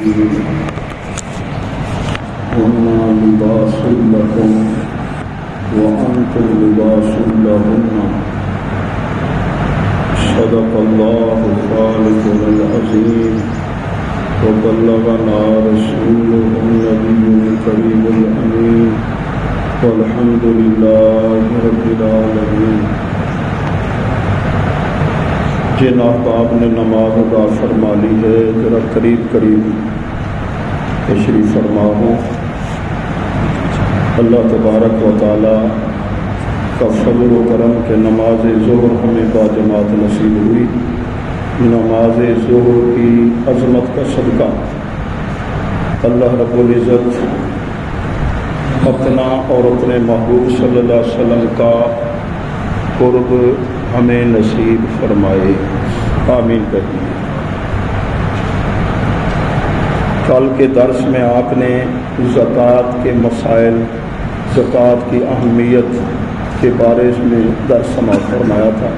هن لباس لكم وأنتم لباس لهن صدق الله خالقنا العظيم وبلغنا رسوله النبي الكريم الأمين والحمد لله رب العالمين۔ جن احباب نے نماز ادا فرما لی ہے ذرا قریب قریب تشریف فرما ہو۔ اللہ تبارک و تعالی کا فضل و کرم کہ نماز ظہر ہمیں باجماعت نصیب ہوئی۔ نماز ظہر کی عظمت کا صدقہ اللہ رب العزت اپنا اور اپنے محبوب صلی اللہ علیہ وسلم کا قرب ہمیں نصیب فرمائے، آمین کہیے۔ کل کے درس میں آپ نے زکوٰۃ کے مسائل، زکوٰۃ کی اہمیت کے بارے میں درس سماعت فرمایا تھا۔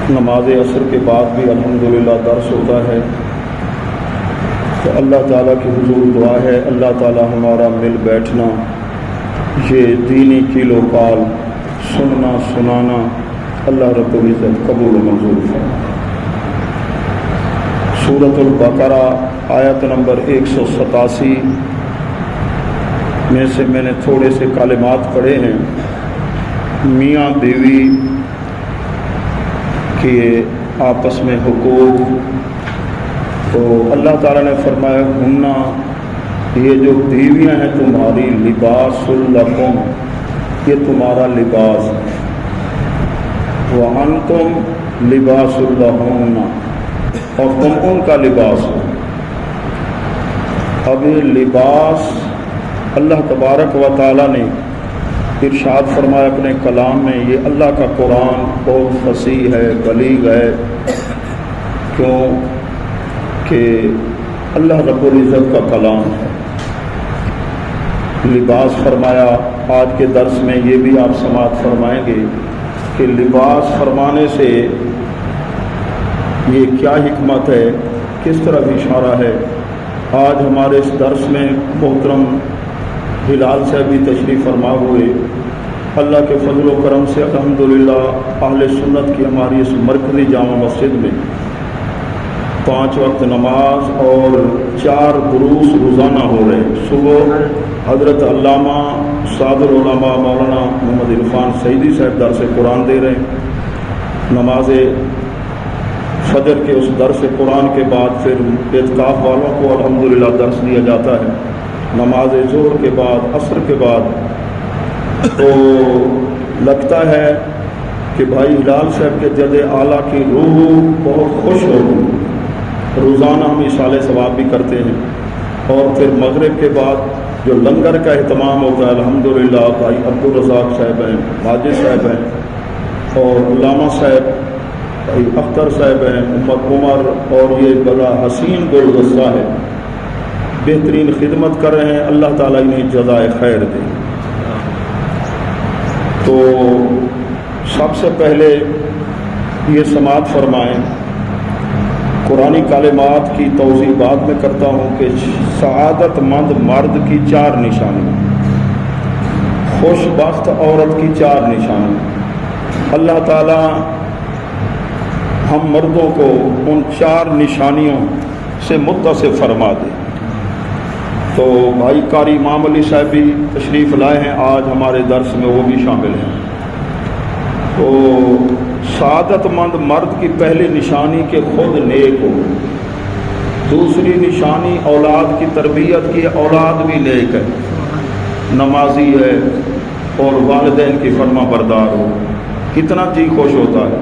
نماز عصر کے بعد بھی الحمدللہ درس ہوتا ہے، تو اللہ تعالیٰ کی حضور دعا ہے اللہ تعالیٰ ہمارا مل بیٹھنا، یہ دینی کیلو کال سننا سنانا اللہ رب العزت قبول و منظور فرمائے۔ سورۃ البقرہ آیت نمبر 187 میں سے میں نے تھوڑے سے کلمات پڑھے ہیں۔ میاں بیوی کے آپس میں حقوق، تو اللہ تعالیٰ نے فرمایا ہننا، یہ جو بیویاں ہیں تمہاری، لباس لکم، یہ تمہارا لباس ہے، وَأَنْتُمْ لِبَاسٌ لَهُنَّ، اور تم ان کا لباس ہو۔ اب یہ لباس اللہ تبارک و تعالیٰ نے ارشاد فرمایا اپنے کلام میں، یہ اللہ کا قرآن بہت فصیح ہے، بلیغ ہے، کیوں کہ اللہ رب العزت کا کلام ہے۔ لباس فرمایا، آج کے درس میں یہ بھی آپ سماعت فرمائیں گے کہ لباس فرمانے سے یہ کیا حکمت ہے، کس طرح اشارہ ہے۔ آج ہمارے اس درس میں محترم ہلال صاحب بھی تشریف فرما ہوئے۔ اللہ کے فضل و کرم سے الحمدللہ اہل سنت کی ہماری اس مرکزی جامع مسجد میں 5 وقت نماز اور 4 دروس روزانہ ہو رہے ہیں۔ صبح حضرت علامہ استاد العلماء مولانا محمد عرفان سعیدی صاحب درس قرآن دے رہے ہیں۔ نماز فجر کے اس درس قرآن کے بعد پھر اعتکاف والوں کو الحمدللہ درس دیا جاتا ہے۔ نماز ظہر کے بعد، عصر کے بعد، تو لگتا ہے کہ بھائی ہلال صاحب کے جد اعلیٰ کی روح بہت خوش ہوگی۔ روزانہ ہم اشارہ ثواب بھی کرتے ہیں، اور پھر مغرب کے بعد جو لنگر کا اہتمام ہوتا ہے الحمدللہ بھائی عبدالرزاق صاحب ہیں، ماجد صاحب ہیں، اور علامہ صاحب بھائی اختر صاحب ہیں، محمد عمر، اور یہ بڑا حسین گلدستہ ہے، بہترین خدمت کر رہے ہیں، اللہ تعالیٰ انہیں جزائے خیر دے۔ تو سب سے پہلے یہ سماعت فرمائیں، قرآنی کلمات کی توضیح بعد میں کرتا ہوں کہ سعادت مند مرد کی 4 نشانیاں، خوش بخت عورت کی 4 نشانیاں۔ اللہ تعالیٰ ہم مردوں کو ان 4 نشانیوں سے متصف فرما دے۔ تو بھائی قاری امام علی صاحب بھی تشریف لائے ہیں آج ہمارے درس میں، وہ بھی شامل ہیں۔ تو سعادت مند مرد کی پہلی نشانی کہ خود نیک ہو، دوسری نشانی اولاد کی تربیت کی، اولاد بھی نیک ہے، نمازی ہے، اور والدین کی فرما بردار ہو، کتنا جی خوش ہوتا ہے۔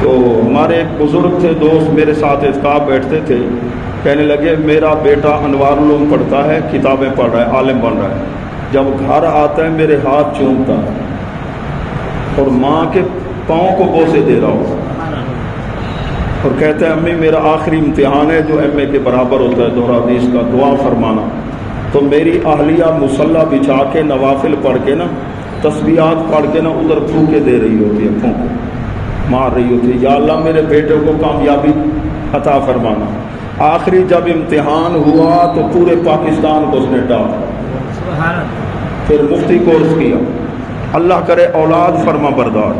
تو ہمارے ایک بزرگ تھے، دوست میرے ساتھ اعتکاف بیٹھتے تھے، کہنے لگے میرا بیٹا انوار العلوم پڑھتا ہے، کتابیں پڑھ رہا ہے، عالم بن رہا ہے، جب گھر آتا ہے میرے ہاتھ چومتا ہے اور ماں کے پاؤں کو بوسے دے رہا ہوں، اور کہتا ہے امی میرا آخری امتحان ہے جو ایم اے کے برابر ہوتا ہے دورہ حدیث کا، دعا فرمانا۔ تو میری اہلیہ مصلی بچھا کے نوافل پڑھ کے نا، تسبیحات پڑھ کے نا ادھر پھونکے دے رہی ہوتی ہے، پھونکے مار رہی ہوتی ہے، یا اللہ میرے بیٹے کو کامیابی عطا فرمانا۔ آخری جب امتحان ہوا تو پورے پاکستان کو اس نے ڈالا، پھر مفتی کورس کیا، اللہ کرے اولاد فرما بردار۔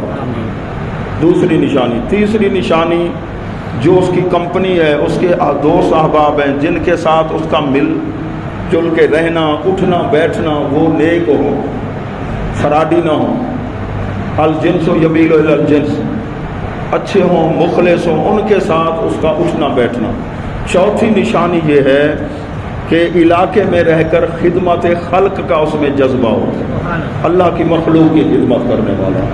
دوسری نشانی۔ تیسری نشانی، جو اس کی کمپنی ہے، اس کے دوست احباب ہیں جن کے ساتھ اس کا مل جل کے رہنا، اٹھنا بیٹھنا، وہ نیک ہو، فراڈی نہ ہو، الجنس یمیل الی الجنس، اچھے ہوں، مخلص ہوں، ان کے ساتھ اس کا اٹھنا بیٹھنا۔ چوتھی نشانی یہ ہے کہ علاقے میں رہ کر خدمت خلق کا اس میں جذبہ ہو، اللہ کی مخلوق کی خدمت کرنے والا۔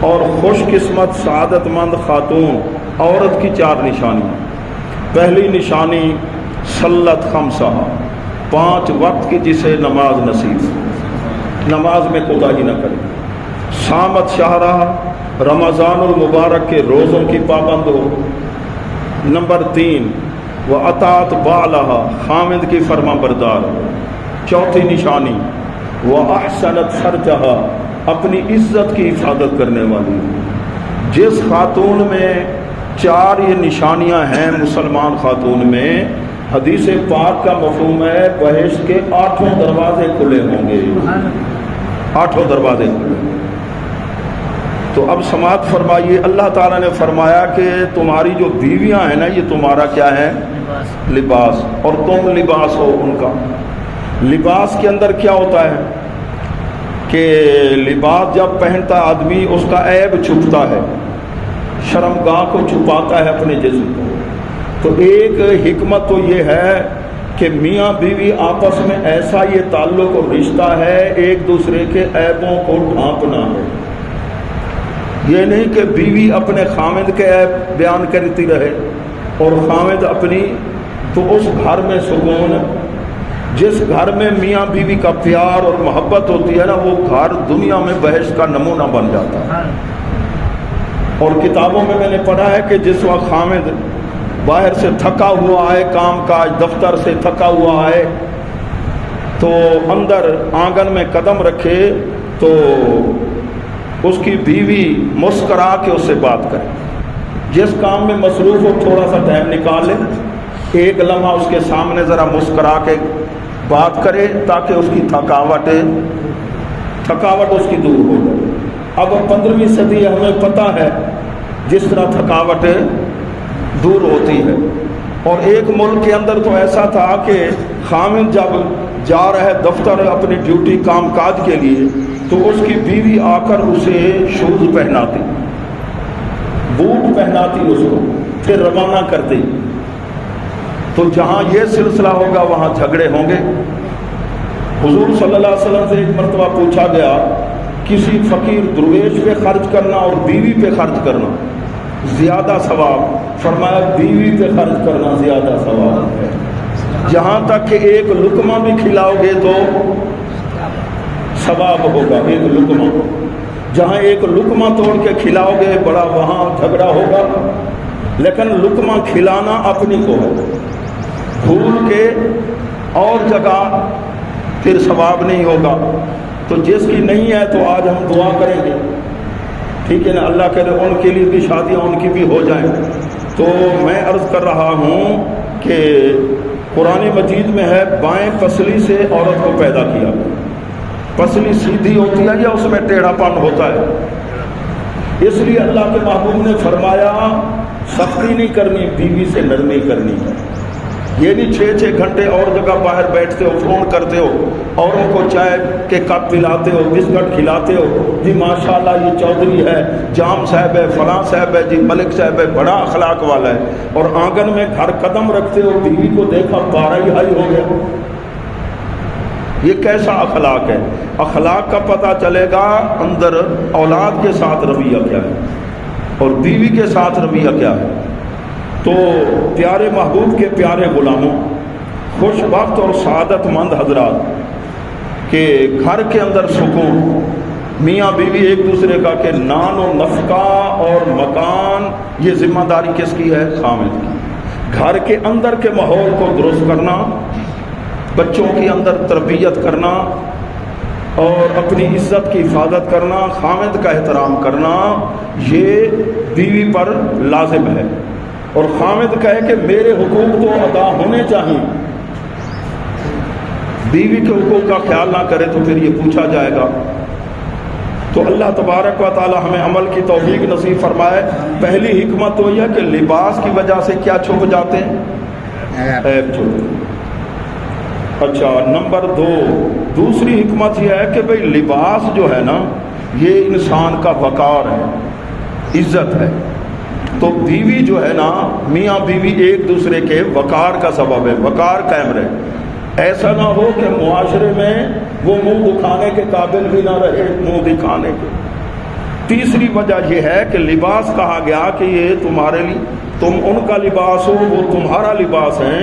اور خوش قسمت سعادت مند خاتون عورت کی 4 نشانیاں۔ پہلی نشانی صلت خمسہ، 5 وقت کی جسے نماز نصیب، نماز میں کوتاہی نہ کرے۔ صامت شہرہ، رمضان المبارک کے روزوں کی پابند ہو۔ نمبر 3 وَأَطَاعَتْ بَعْلَهَا، خامد کی فرما بردار۔ چوتھی نشانی وَأَحْسَنَتْ فَرْجَهَا، اپنی عزت کی حفاظت کرنے والی۔ جس خاتون میں 4 یہ نشانیاں ہیں مسلمان خاتون میں، حدیث پاک کا مفہوم ہے بہشت کے 8 دروازے کھلے ہوں گے، 8 دروازے کھلے ہوں گے۔ تو اب سماعت فرمائیے، اللہ تعالیٰ نے فرمایا کہ تمہاری جو بیویاں ہیں نا، یہ تمہارا کیا ہے؟ لباس، اور تم لباس ہو ان کا۔ لباس کے اندر کیا ہوتا ہے کہ لباس جب پہنتا آدمی اس کا عیب چھپتا ہے، شرمگاہ کو چھپاتا ہے اپنے جسم کو۔ تو ایک حکمت تو یہ ہے کہ میاں بیوی آپس میں ایسا یہ تعلق اور رشتہ ہے، ایک دوسرے کے عیبوں کو ڈھانپنا ہے۔ یہ نہیں کہ بیوی اپنے خامد کے عیب بیان کرتی رہے اور خامد اپنی، تو اس گھر میں سکون، جس گھر میں میاں بیوی کا پیار اور محبت ہوتی ہے نا، وہ گھر دنیا میں بہشت کا نمونہ بن جاتا ہے۔ اور کتابوں میں نے پڑھا ہے کہ جس وقت خامد باہر سے تھکا ہوا آئے، کام کاج دفتر سے تھکا ہوا آئے، تو اندر آنگن میں قدم رکھے تو اس کی بیوی مسکرا کے اس سے بات کرے۔ جس کام میں مصروف ہو تھوڑا سا ٹائم نکال لے، ایک لمحہ اس کے سامنے ذرا مسکرا کے بات کرے تاکہ اس کی تھکاوٹ اس کی دور ہو جائے۔ اب 15ویں صدی ہمیں پتہ ہے جس طرح تھکاوٹ دور ہوتی ہے۔ اور ایک ملک کے اندر تو ایسا تھا کہ خامد جب جا رہے دفتر اپنی ڈیوٹی کام کاج کے لیے، تو اس کی بیوی آ کر اسے شوز پہناتی، بوٹ پہناتی اس کو، پھر روانہ کرتی۔ تو جہاں یہ سلسلہ ہوگا وہاں جھگڑے ہوں گے۔ حضور صلی اللہ علیہ وسلم سے ایک مرتبہ پوچھا گیا، کسی فقیر درویش پہ خرچ کرنا اور بیوی پہ خرچ کرنا زیادہ ثواب؟ فرمایا بیوی پہ خرچ کرنا زیادہ ثواب ہے۔ جہاں تک کہ ایک لقمہ بھی کھلاؤ گے تو ثواب ہوگا، ایک لقمہ، جہاں ایک لقمہ توڑ کے کھلاؤ گے بڑا وہاں جھگڑا ہوگا، لیکن لقمہ کھلانا اپنی کو ہے، بھول کے اور جگہ پھر ثواب نہیں ہوگا۔ تو جس کی نہیں ہے تو آج ہم دعا کریں گے، ٹھیک ہے نا، اللہ کرے ان کے لیے بھی شادیاں ان کی بھی ہو جائیں۔ تو میں عرض کر رہا ہوں کہ قرآن مجید میں ہے بائیں پسلی سے عورت کو پیدا کیا۔ پسلی سیدھی ہوتی ہے یا اس میں ٹیڑھا پن ہوتا ہے؟ اس لیے اللہ کے محبوب نے فرمایا سختی نہیں کرنی، بیوی سے نرمی کرنی ہے۔ یہ نہیں 6 گھنٹے اور جگہ باہر بیٹھتے ہو، فون کرتے ہو، اوروں کو چائے کے کپ پلاتے ہو، بسکٹ کھلاتے ہو، جی ماشاءاللہ یہ چودھری ہے، جام صاحب ہے، فلاں صاحب ہے، جی ملک صاحب ہے، بڑا اخلاق والا ہے، اور آنگن میں گھر قدم رکھتے ہو، بیوی کو دیکھا پارا ہی ہائی ہو گیا۔ یہ کیسا اخلاق ہے؟ اخلاق کا پتہ چلے گا اندر اولاد کے ساتھ رویہ کیا ہے اور بیوی کے ساتھ رویہ کیا ہے۔ تو پیارے محبوب کے پیارے غلاموں، خوش بخت اور سعادت مند حضرات، کہ گھر کے اندر سکون، میاں بیوی ایک دوسرے کا کہ نان و نفقہ اور مکان، یہ ذمہ داری کس کی ہے؟ خامد کی۔ گھر کے اندر کے ماحول کو درست کرنا، بچوں کی اندر تربیت کرنا اور اپنی عزت کی حفاظت کرنا، خامد کا احترام کرنا، یہ بیوی پر لازم ہے۔ اور خامد کہے کہ میرے حقوق تو ادا ہونے چاہیے، بیوی کے حقوق کا خیال نہ کرے تو پھر یہ پوچھا جائے گا۔ تو اللہ تبارک و تعالی ہمیں عمل کی توفیق نصیب فرمائے۔ پہلی حکمت تو یہ کہ لباس کی وجہ سے کیا چھپ جاتے ہیں؟ عیب چھپ۔ اچھا، نمبر 2 دوسری حکمت یہ ہے کہ بھئی لباس جو ہے نا یہ انسان کا وقار ہے، عزت ہے۔ تو بیوی جو ہے نا، میاں بیوی ایک دوسرے کے وقار کا سبب ہے، وقار قائم رہے۔ ایسا نہ ہو کہ معاشرے میں وہ منہ دکھانے کے قابل بھی نہ رہے، منہ دکھانے کے۔ تیسری وجہ یہ ہے کہ لباس کہا گیا کہ یہ تمہارے لیے، تم ان کا لباس ہو، وہ تمہارا لباس ہے۔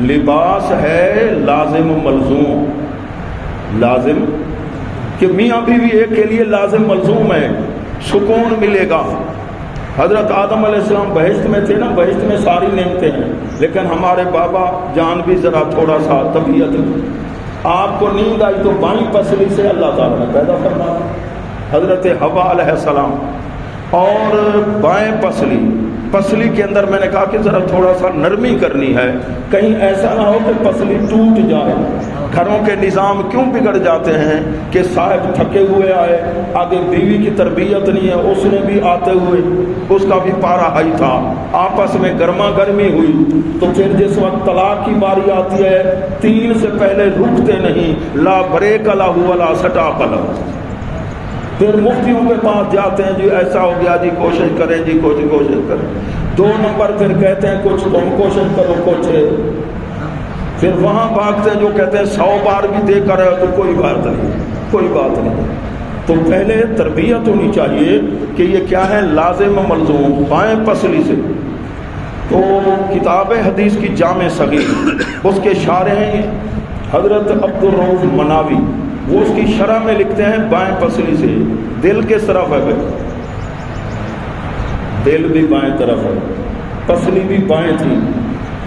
لباس ہے لازم و ملزوم، لازم کہ میاں بیوی ایک کے لیے لازم ملزوم ہے، سکون ملے گا۔ حضرت آدم علیہ السلام بہشت میں تھے نا، بہشت میں ساری نعمتیں ہیں، لیکن ہمارے بابا جان بھی ذرا تھوڑا سا طبیعت، آپ کو نیند آئی تو بائیں پسلی سے اللہ تعالیٰ نے پیدا فرمایا حضرت حوا علیہ السلام، اور بائیں پسلی کے اندر میں نے کہا کہ ذرا تھوڑا سا نرمی کرنی ہے، کہیں ایسا نہ ہو کہ پسلی ٹوٹ جائے۔ گھروں کے نظام کیوں بگڑ جاتے ہیں کہ صاحب تھکے ہوئے آئے، آگے بیوی کی تربیت نہیں ہے، اس نے بھی آتے ہوئے اس کا بھی پارا ہائی تھا، آپس میں گرما گرمی ہوئی، تو پھر جس وقت طلاق کی باری آتی ہے 3 سے پہلے رکتے نہیں، لا بریک لہ ولا سٹاپ لہ۔ پھر مفتیوں کے پاس جاتے ہیں، جی ایسا ہو گیا، جی کوشش کریں، جی کوشش کریں۔ 2 نمبر پھر کہتے ہیں کچھ تم کوشش کرو، کچھ پھر وہاں بھاگتے ہیں جو کہتے ہیں 100 بار بھی دے کر ہے تو کوئی بات نہیں۔ تو پہلے تربیت ہونی چاہیے کہ یہ کیا ہے، لازم و ملزوم، بائیں پسلی سے۔ تو کتاب حدیث کی جامع صغیر، اس کے شارح ہیں حضرت عبدالرؤف مناوی، وہ اس کی شرح میں لکھتے ہیں بائیں پسلی سے، دل کس طرف ہے؟ دل بھی بائیں طرف ہے، پسلی بھی بائیں تھی۔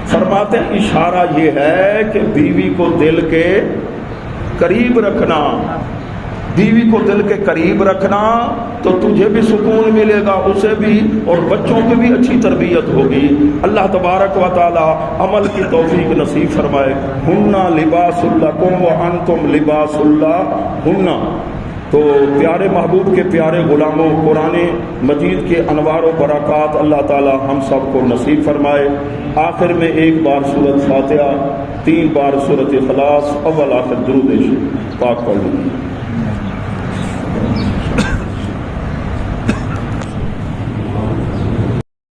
فرماتے ہیں اشارہ یہ ہے کہ بیوی کو دل کے قریب رکھنا، بیوی کو دل کے قریب رکھنا تو تجھے بھی سکون ملے گا، اسے بھی، اور بچوں کی بھی اچھی تربیت ہوگی۔ اللہ تبارک و تعالی عمل کی توفیق نصیب فرمائے۔ ہننا لباس لکم وانتم لباس لہن۔ تو پیارے محبوب کے پیارے غلاموں، قرآن مجید کے انوار و برکات اللہ تعالی ہم سب کو نصیب فرمائے۔ آخر میں 1 بار سورۃ فاتحہ، 3 بار سورۃ اخلاص، اول آخر درود پاک پڑھ لیں۔